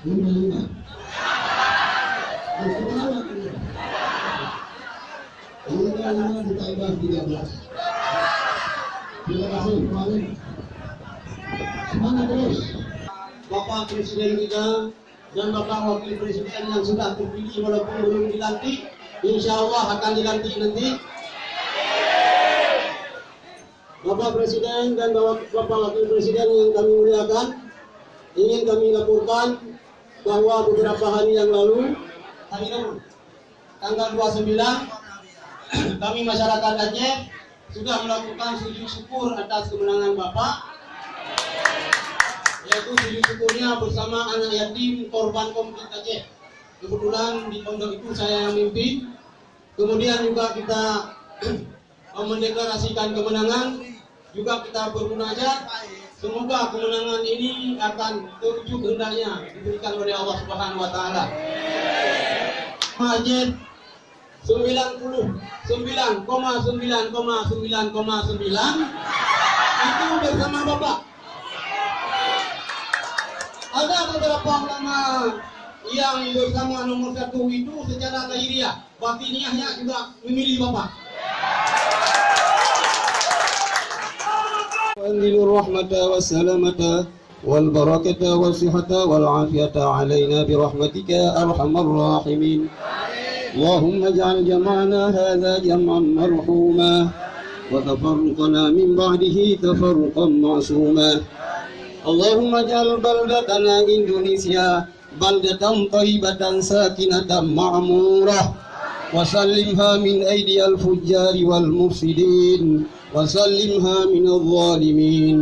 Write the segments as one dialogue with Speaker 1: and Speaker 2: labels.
Speaker 1: lima. Lima ditambah 13. Terima kasih kemarin. Semangat terus. Bapak Presiden kita dan Bapak Wakil Presiden yang sudah terpilih walaupun belum dilantik, insya Allah akan dilantik nanti. Bapak Presiden dan Bapak Wakil Presiden yang kami muliakan, ingin kami laporkan bahwa beberapa hari yang lalu, hari Rabu, tanggal 29, kami masyarakat Aceh sudah melakukan sujud syukur atas kemenangan Bapak, yaitu sujud syukurnya bersama anak yatim korban konflik Aceh. Kebetulan di pondok itu saya yang mimpin. Kemudian juga kita mendeklarasikan kemenangan, juga kita bermunajat semoga kemenangan ini akan terwujud hendaknya diberikan oleh Allah Subhanahu wa taala. Masjid 99,9,9,9 itu bersama Bapak. Ada beberapa ulama yang bersama nomor 1 itu secara lahiriah, batiniahnya juga memilih Bapak. وأنزل الرحمة والسلامة والبركة والصحة والعافية علينا برحمتك يا أرحم الراحمين. اللهم اجعل جمعنا هذا جمعا مرحوما وتفرقنا من بعده تفرقا معصوما. اللهم اجعل بلدتنا إندونيسيا بلدة طيبة ساكنة معمورة وسلمها من أيدي الفجار والمفسدين وسلمها من الظالمين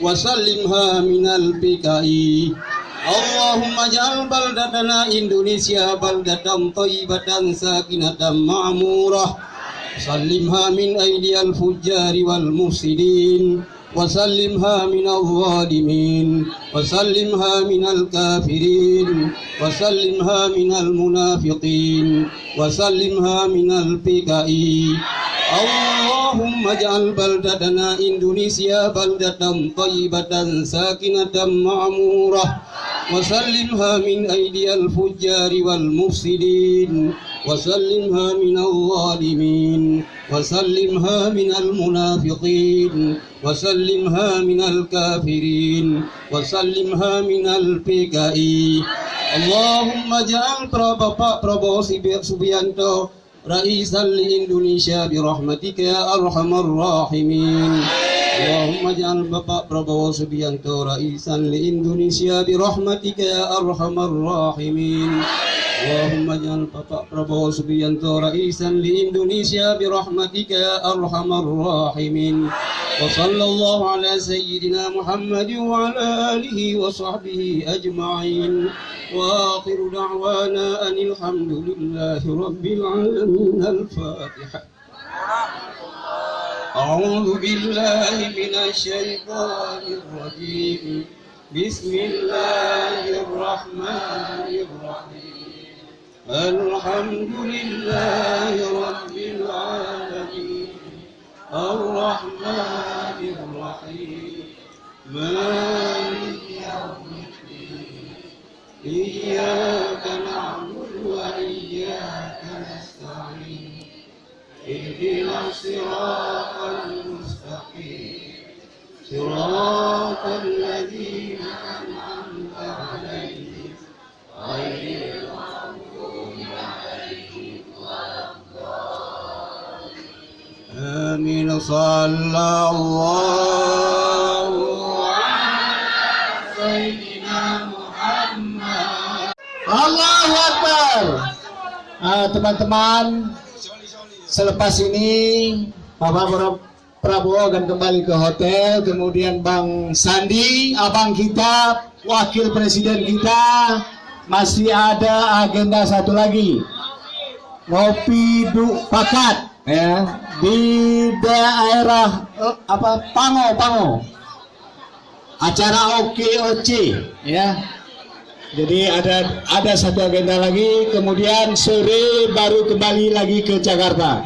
Speaker 1: وسلمها من البكاء. اللهم اجعل بلدتنا إندونيسيا بلدة طيبة ساكنة معمورة سلمها من أيدي الفجار والمفسدين وسلمها من الظالمين وسلمها من الكافرين وسلمها من المنافقين وسلمها من البكاء. اللهم اجعل بلدتنا إندونيسيا بلدة طيبة ساكنة معمورة وسلمها من أيدي الفجار والمفسدين وسلمها من الظالمين وسلمها من المنافقين وسلمها من الكافرين وسلمها من البكاء. اللهم اجعل Bapak Prabowo Subianto Raisan li Indonesia birahmatika ya arhamar rahimin. Allahumma ja'al Bapak Prabowo Subianto Raisan li Indonesia birahmatika ya arhamar rahimin. Allahumma ja'al Bapak Prabowo Subianto Raisan li Indonesia birahmatika ya arhamar rahimin. Wa sallallahu ala sayyidina Muhammad wa ala alihi wa sahbihi ajma'in. وآخر دعوانا أن الحمد لله رب العالمين. الفاتحة. أعوذ بالله من الشيطان الرجيم. بسم الله الرحمن الرحيم. الحمد لله رب العالمين الرحمن الرحيم مالك يوم إياك نعبد وإياك نستعين اهدنا الصراط المستقيم صراط الذين أنعمت عليهم غير المغضوب عليهم ولا الضالين. آمين. صلى الله على سيدنا Allahu Akbar. Teman-teman, selepas ini Bapak Prabowo akan kembali ke hotel. Kemudian Bang Sandi, abang kita, wakil presiden kita, masih ada agenda satu lagi, ngopi pakat ya di daerah Pango, acara OKOC ya. Jadi ada satu agenda lagi, kemudian sore baru kembali lagi ke Jakarta.